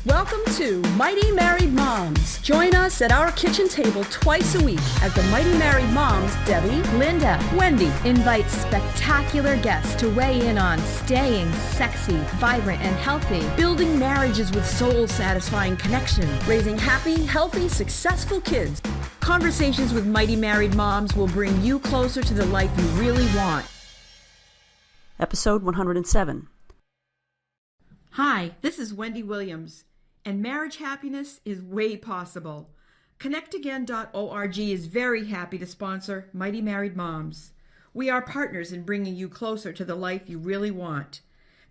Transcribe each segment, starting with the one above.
Welcome to Mighty Married Moms. Join us at our kitchen table twice a week as the Mighty Married Moms, Debbie, Linda, Wendy, invite spectacular guests to weigh in on staying sexy, vibrant, and healthy, building marriages with soul-satisfying connection, raising happy, healthy, successful kids. Conversations with Mighty Married Moms will bring you closer to the life you really want. Episode 107. Hi, this is Wendy Williams, and marriage happiness is way possible. ConnectAgain.org is very happy to sponsor Mighty Married Moms. We are partners in bringing you closer to the life you really want.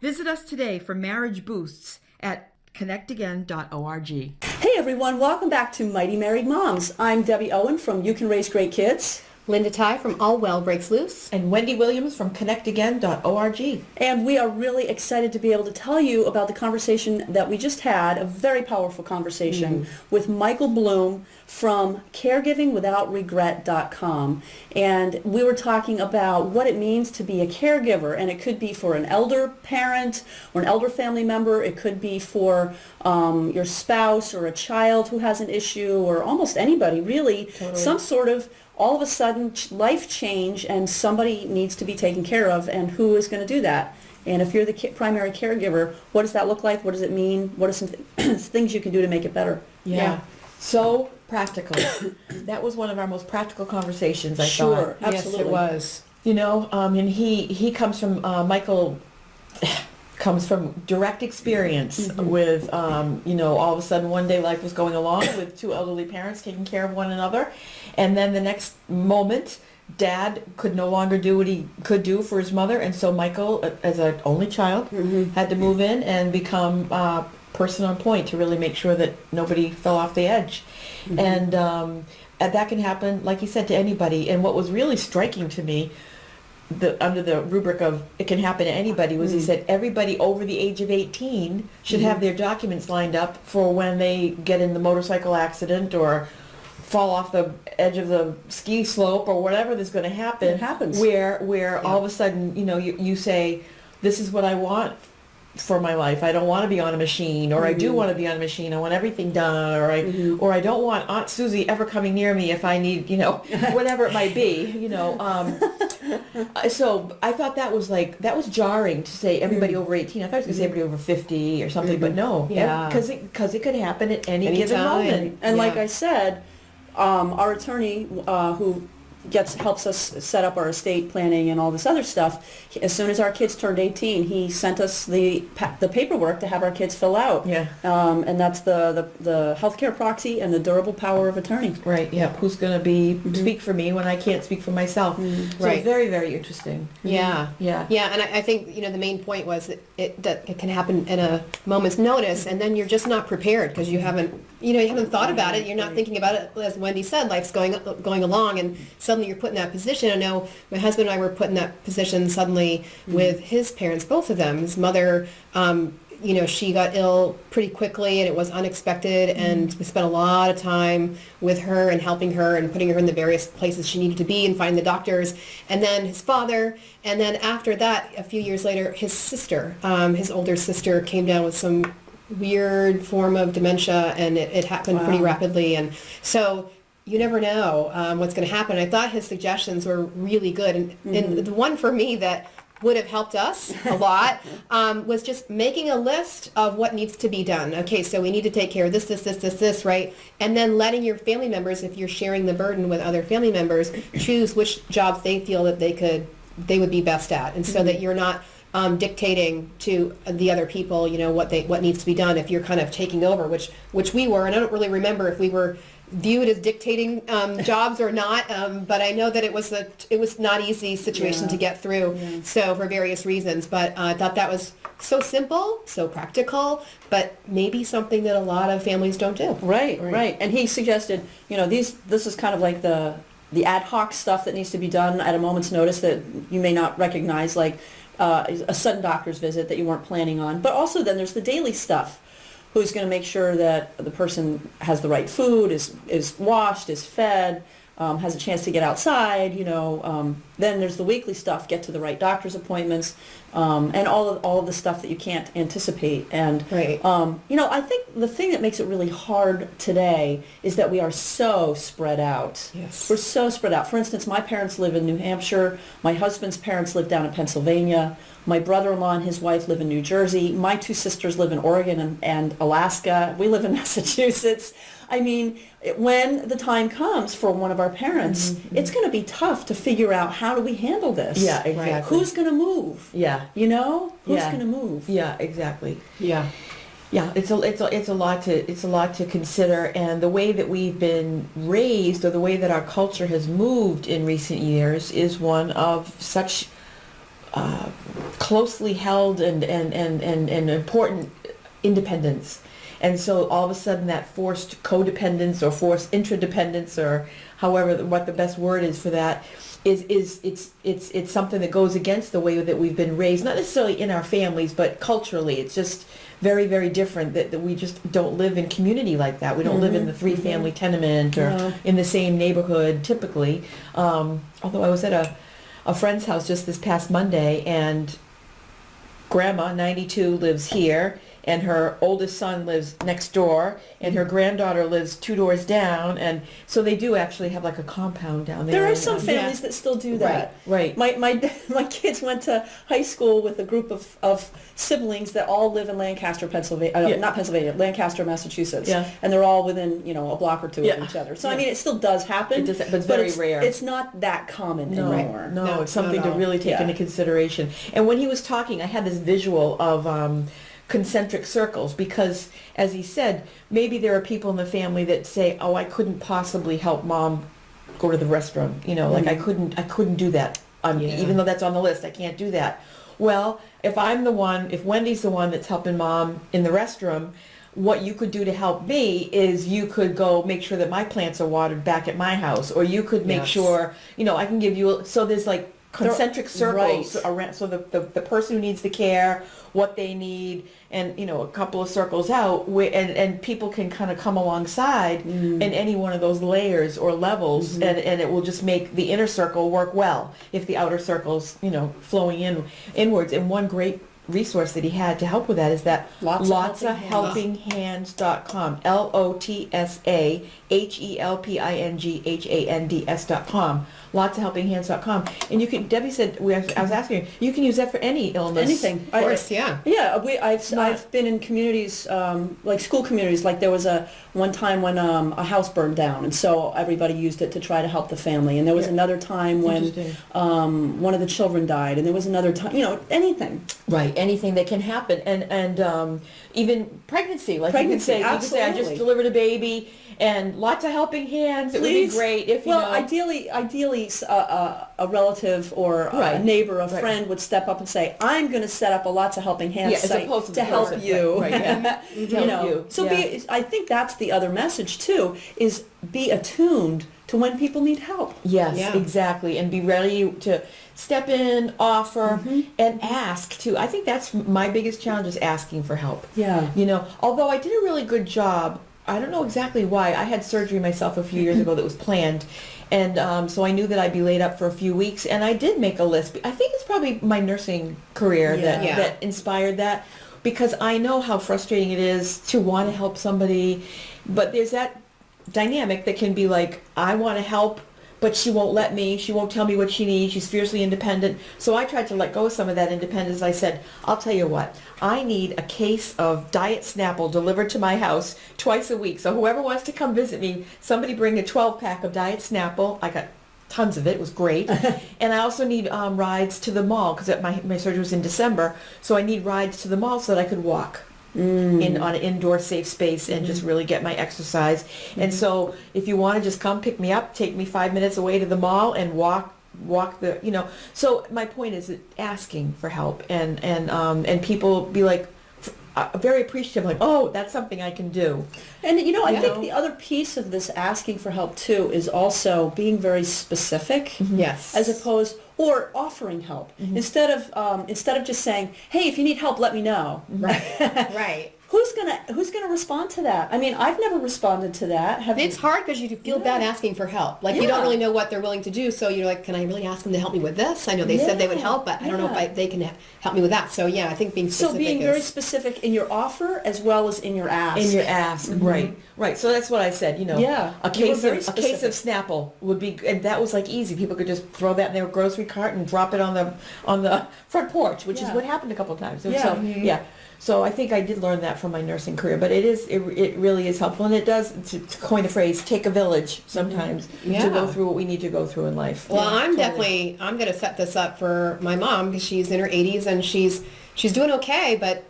Visit us today for marriage boosts at ConnectAgain.org. Hey everyone, welcome back to Mighty Married Moms. I'm Debbie Owen from You Can Raise Great Kids. Linda Tighe from All Well Breaks Loose. And Wendy Williams from ConnectAgain.org. And we are really excited to be able to tell you about the conversation that we just had, a very powerful conversation with Michael Bloom from caregivingwithoutregret.com. And we were talking about what it means to be a caregiver, and it could be for an elder parent or an elder family member. It could be for your spouse or a child who has an issue, or almost anybody really. Totally. Some sort of all of a sudden life change, and somebody needs to be taken care of, and who is going to do that? And if you're the primary caregiver, what does that look like? What does it mean? What are some things you can do to make it better? Yeah. So practical. That was one of our most practical conversations, I thought. Sure, absolutely. Yes, it was. You know, and he comes from, Michael comes from direct experience with, all of a sudden one day life was going along with two elderly parents taking care of one another. And then the next moment, Dad could no longer do what he could do for his mother. And so Michael, as an only child, had to move in and become person on point to really make sure that nobody fell off the edge. And that can happen, like you said, to anybody. And what was really striking to me, under the rubric of it can happen to anybody, was he said everybody over the age of 18 should have their documents lined up for when they get in the motorcycle accident or fall off the edge of the ski slope or whatever that's going to happen. It happens. Where all of a sudden, you say, this is what I want for my life. I don't want to be on a machine, or I do want to be on a machine. I want everything done, or I don't want Aunt Susie ever coming near me if I need, whatever it might be, So I thought that was jarring to say everybody over 18. I thought it was going to say everybody over 50 or something, but no, because it could happen at any given moment. And like I said, our attorney who helps us set up our estate planning and all this other stuff, as soon as our kids turned 18, he sent us the paperwork to have our kids fill out. And that's the healthcare proxy and the durable power of attorney. Right, yeah. Who's going to speak for me when I can't speak for myself. So Right. very, very interesting. Yeah. And I think, the main point was that it can happen in a moment's notice, and then you're just not prepared because you haven't thought about it. You're not thinking about it. As Wendy said, life's going along, and suddenly you're put in that position. I know my husband and I were put in that position suddenly with his parents, both of them. His mother, she got ill pretty quickly, and it was unexpected, and we spent a lot of time with her and helping her and putting her in the various places she needed to be and finding the doctors. And then his father, and then after that, a few years later, his sister, his older sister, came down with some weird form of dementia, and it happened pretty rapidly. And so you never know what's going to happen. I thought his suggestions were really good. And the one for me that would have helped us a lot was just making a list of what needs to be done. Okay, so we need to take care of this, right? And then letting your family members, if you're sharing the burden with other family members, choose which jobs they feel that they would be best at. And so that you're not dictating to the other people, what needs to be done. If you're kind of taking over, which we were, and I don't really remember if we were viewed as dictating jobs or not, but I know that it was not easy situation to get through. So for various reasons, but I thought that was so simple, so practical, but maybe something that a lot of families don't do. Right. And he suggested, this is kind of like the ad hoc stuff that needs to be done at a moment's notice that you may not recognize, like a sudden doctor's visit that you weren't planning on. But also then there's the daily stuff. Who's going to make sure that the person has the right food, is washed, is fed, has a chance to get outside, then there's the weekly stuff, get to the right doctor's appointments, and all of the stuff that you can't anticipate. And, Right. I think the thing that makes it really hard today is that we are so spread out. Yes. We're so spread out. For instance, my parents live in New Hampshire. My husband's parents live down in Pennsylvania. My brother-in-law and his wife live in New Jersey. My two sisters live in Oregon and Alaska. We live in Massachusetts. I mean, when the time comes for one of our parents, it's going to be tough to figure out how do we handle this. Yeah, exactly. Who's going to move? Yeah. Who's Yeah. going to move? Yeah, exactly. Yeah. Yeah, it's a lot to consider, and the way that we've been raised, or the way that our culture has moved in recent years, is one of such closely held and important independence. And so all of a sudden that forced codependence or forced interdependence, or however what the best word is for that, it's something that goes against the way that we've been raised, not necessarily in our families, but culturally. It's just very, very different that we just don't live in community like that. We don't live in the three-family tenement or in the same neighborhood typically. Although I was at a friend's house just this past Monday, and Grandma, 92, lives here, and her oldest son lives next door, and her granddaughter lives 2 doors down, and so they do actually have like a compound down there. There are some families that still do that. Right. My kids went to high school with a group of siblings that all live in Lancaster, Pennsylvania, not Pennsylvania, Lancaster, Massachusetts. Yeah. And they're all within, a block or two of each other. So, I mean, it still does happen. It does, but it's very rare. It's not that common anymore. No, it's something not to at all. really take into consideration. And when he was talking, I had this visual of concentric circles, because as he said, maybe there are people in the family that say, oh, I couldn't possibly help mom go to the restroom, like I couldn't do that. Even though that's on the list, I can't do that. Well, if Wendy's the one that's helping mom in the restroom, what you could do to help me is you could go make sure that my plants are watered back at my house, or you could make sure, I can give you, so there's like concentric circles around, so the person who needs the care, what they need, and a couple of circles out, and people can kind of come alongside in any one of those layers or levels, and it will just make the inner circle work well if the outer circle's flowing inwards. And one great resource that he had to help with that is that lotsofhelpinghands.com, LOTSAHELPINGHANDS.com, lotsofhelpinghands.com. And you can, Debbie said, I was asking her, you can use that for any illness. Anything. Of course, yeah. Yeah, I've been in communities, like school communities, like there was one time when a house burned down, and so everybody used it to try to help the family. And there was another time when one of the children died, and there was another time, anything. Right, anything that can happen, and even pregnancy. Like Pregnancy, you can say, I just delivered a baby, and lots of helping hands. It would be great if ideally, a relative or a neighbor, a friend would step up and say, "I'm going to set up a lots of helping hands site to help you." Right, yeah. So I think that's the other message too: is be attuned to when people need help. Yes, exactly, and be ready to step in, offer, and ask too. I think that's my biggest challenge, is asking for help. Yeah. Although I did a really good job. I don't know exactly why. I had surgery myself a few years ago that was planned. And so I knew that I'd be laid up for a few weeks. And I did make a list. I think it's probably my nursing career that inspired that. Because I know how frustrating it is to want to help somebody. But there's that dynamic that can be like, I want to help, but she won't let me. She won't tell me what she needs. She's fiercely independent. So I tried to let go of some of that independence. I said, I'll tell you what, I need a case of Diet Snapple delivered to my house twice a week. So whoever wants to come visit me, somebody bring a 12-pack of Diet Snapple. I got tons of it. It was great. And I also need rides to the mall, because my surgery was in December. So I need rides to the mall so that I could walk. On an indoor safe space and just really get my exercise. And so if you want to just come pick me up, take me 5 minutes away to the mall and walk the, so my point is that asking for help and people be like, very appreciative, like, oh, that's something I can do. And I think the other piece of this asking for help too is also being very specific. Yes. As opposed, or offering help instead of just saying, hey, if you need help, let me know. Right. who's gonna respond to that? I mean, I've never responded to that. Have It's you? hard because you feel bad asking for help. Like, you Yeah. don't really know what they're willing to do, so you're like, can I really ask them to help me with this? I know they said they would Yeah, help, but I don't know yeah. if they can help me with that. So yeah, I think being So specific being very specific in your offer as well as in your ask. In your ask, right. So that's what I said, Yeah, a you were case very of specific. Snapple would be, and that was like easy. People could just throw that in their grocery cart and drop it on the front porch, which is Yeah. what happened a couple of times. Yeah. So yeah. So I think I did learn that from my nursing career, but it really is helpful, and it does, to coin a phrase, take a village sometimes Yeah. to go through what we need to go through in life. Well, Yeah, I'm totally. going to set this up for my mom because she's in her 80s and she's doing okay, but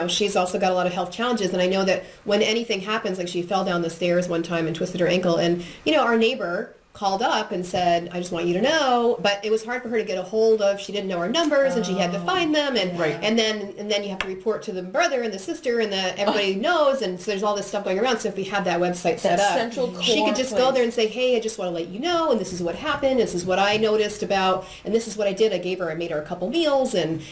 she's also got a lot of health challenges. And I know that when anything happens, like she fell down the stairs one time and twisted her ankle, and our neighbor called up and said, I just want you to know, but it was hard for her to get a hold of. She didn't know our numbers and she had to find them, and Right. and then you have to report to the brother and the sister, and everybody knows, and so there's all this stuff going around. So if we had that website set That up, central she core could just go place. there and say, hey, I just want to let you know, and this is what happened, this is what I noticed about, and this is what I did. I made her a couple meals, and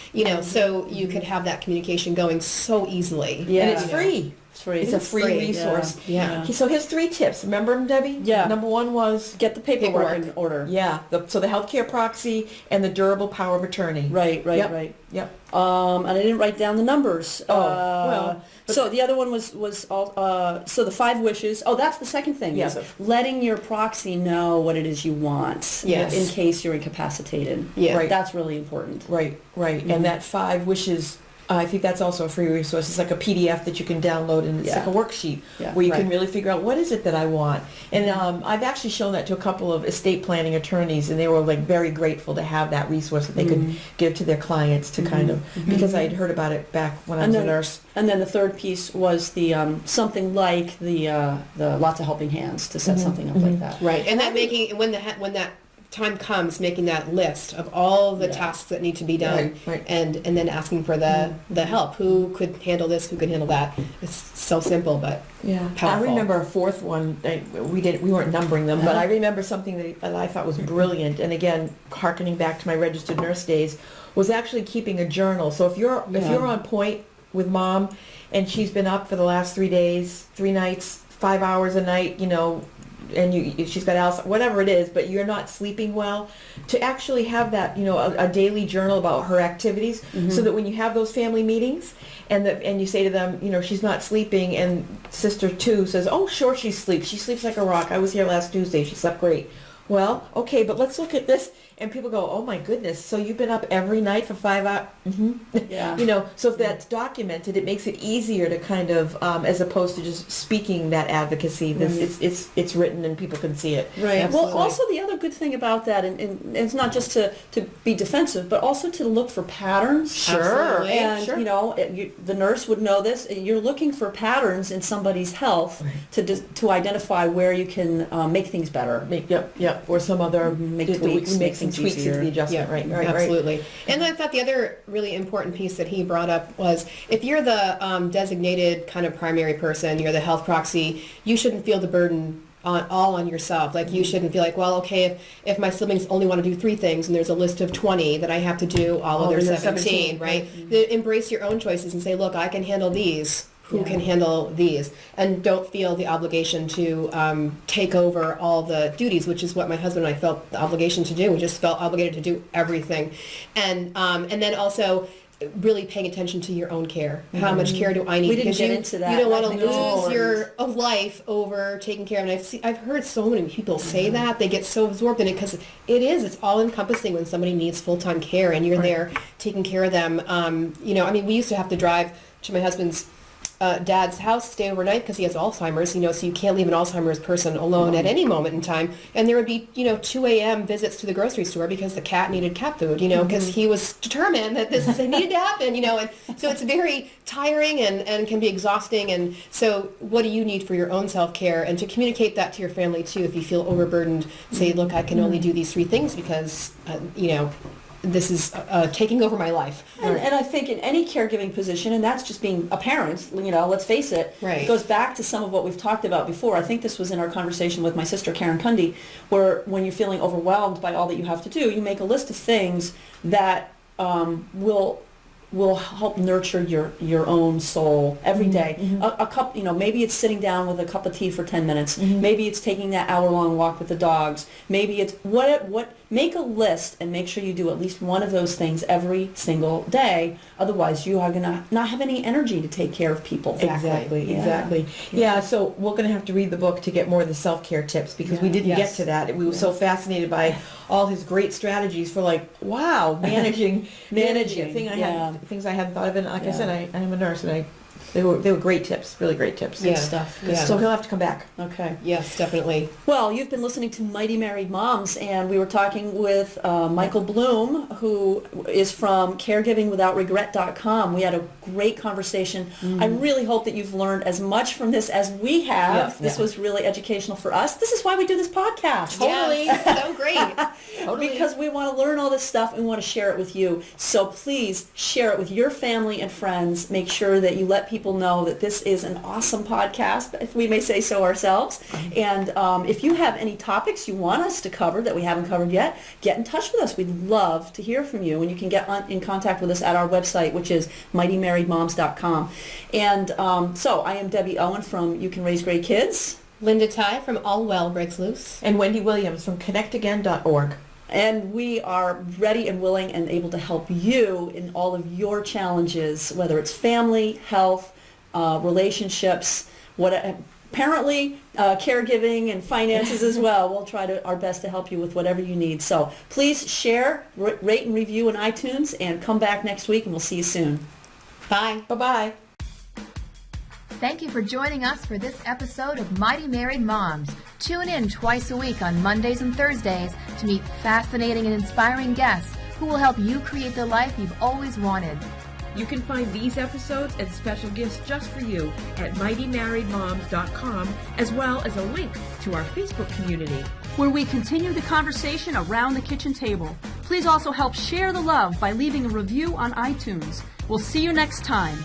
so you could have that communication going so easily. Yeah. And it's free. It's free. It's a free free, resource. yeah. Okay, so here's 3 tips. Remember them, Debbie? Yeah. Number 1 was Get the paperwork Paperwork. in order. yeah. So the healthcare proxy and the durable power of attorney. Right, Yep. right. Yep. And I didn't write down the numbers. well, but- so the other one was all, so the 5 wishes. Oh, that's the second thing. Yeah. Is letting your proxy know what it is you want. Yes. In case you're incapacitated. Yeah. Right. That's really important. Right. And that 5 wishes. I think that's also a free resource. It's like a PDF that you can download, and it's Yeah. like a worksheet Yeah. where you can Right. really figure out what is it that I want. And I've actually shown that to a couple of estate planning attorneys, and they were like very grateful to have that resource that they could give to their clients to kind of, because I had heard about it back when I was a nurse. And then the third piece was the something like the lots of helping hands to set something up like that. Right, and that when that time comes, making that list of all the Yeah. tasks that need to be done, Right. and then asking for the help. Who could handle this? Who could handle that? It's so simple, but Yeah, powerful. I remember a 4th one. We weren't numbering them, but I remember something that I thought was brilliant. And again, harkening back to my registered nurse days, was actually keeping a journal. So if you're on point with mom, and she's been up for the last 3 days, 3 nights, 5 hours a night, and she's got Alzheimer's, whatever it is, but you're not sleeping well, to actually have that, a daily journal about her activities, so that when you have those family meetings, and you say to them, she's not sleeping, and sister 2 says, oh, sure she sleeps like a rock. I was here last Tuesday. She slept great. Well, okay, but let's look at this. And people go, oh my goodness, so you've been up every night for 5 hours? Yeah. So if that's documented, it makes it easier to kind of, as opposed to just speaking that advocacy, it's written and people can see it. Right. Absolutely. Well, also the other good thing about that, and it's not just to be defensive, but also to look for patterns. Sure. Absolutely. And, Sure. the nurse would know this. You're looking for patterns in somebody's health to identify where you can make things better. Yep. Or some other, Make we tweaks, can make make some things tweaks into easier. the adjustment, right. Absolutely. And I thought the other really important piece that he brought up was, if you're the designated kind of primary person, you're the health proxy, you shouldn't feel the burden on yourself. Like, you shouldn't feel like, well, okay, if my siblings only want to do 3 things and there's a list of 20 that I have to do all of their 17, right? Embrace your own choices and say, look, I can handle these. Who can handle these, and don't feel the obligation to take over all the duties, which is what my husband and I felt the obligation to do. We just felt obligated to do everything, and then also really paying attention to your own care. How much care do I need? We didn't Because get you, into that. you don't want I to think it's lose your life over taking care of it. And I've heard so many people say that. They get so absorbed in it because it's all encompassing when somebody needs full-time care and you're there taking care of them. We used to have to drive to my husband's dad's house, stay overnight because he has Alzheimer's, so you can't leave an Alzheimer's person alone at any moment in time. And there would be, 2 a.m. visits to the grocery store because the cat needed cat food, because he was determined that this needed to happen, and so it's very tiring and can be exhausting. And so what do you need for your own self-care? And to communicate that to your family too, if you feel overburdened, say, look, I can only do these 3 things because, this is taking over my life. And I think in any caregiving position, and that's just being a parent, let's face it, Right. it goes back to some of what we've talked about before. I think this was in our conversation with my sister Karen Cundy, where when you're feeling overwhelmed by all that you have to do, you make a list of things that will will help nurture your own soul every day. A cup, maybe it's sitting down with a cup of tea for 10 minutes. Maybe it's taking that hour-long walk with the dogs. Maybe it's make a list and make sure you do at least one of those things every single day. Otherwise, you are going to not have any energy to take care of people. Exactly. Yeah, so we're going to have to read the book to get more of the self-care tips, because we didn't get to that. We were so fascinated by all his great strategies for managing things I hadn't thought of. And like I said, I'm a nurse, and they were great tips, really great tips. Good stuff. So he'll have to come back. Okay. Yes, definitely. Well, you've been listening to Mighty Married Moms, and we were talking with Michael Bloom, who is from caregivingwithoutregret.com. We had a great conversation. I really hope that you've learned as much from this as we have. This was really educational for us. This is why we do this podcast. Totally. So great. Because we want to learn all this stuff and want to share it with you. So please share it with your family and friends. Make sure that you let people know that this is an awesome podcast, if we may say so ourselves. And if you have any topics you want us to cover that we haven't covered yet, get in touch with us. We'd love to hear from you. And you can get in contact with us at our website, which is mightymarriedmoms.com. And so I am Debbie Owen from You Can Raise Great Kids. Linda Tighe from All Well Breaks Loose. And Wendy Williams from connectagain.org. And we are ready and willing and able to help you in all of your challenges, whether it's family, health, relationships, apparently caregiving and finances as well. We'll try our best to help you with whatever you need. So please share, rate and review on iTunes, and come back next week, and we'll see you soon. Bye. Bye-bye. Thank you for joining us for this episode of Mighty Married Moms. Tune in twice a week on Mondays and Thursdays to meet fascinating and inspiring guests who will help you create the life you've always wanted. You can find these episodes and special gifts just for you at mightymarriedmoms.com, as well as a link to our Facebook community, where we continue the conversation around the kitchen table. Please also help share the love by leaving a review on iTunes. We'll see you next time.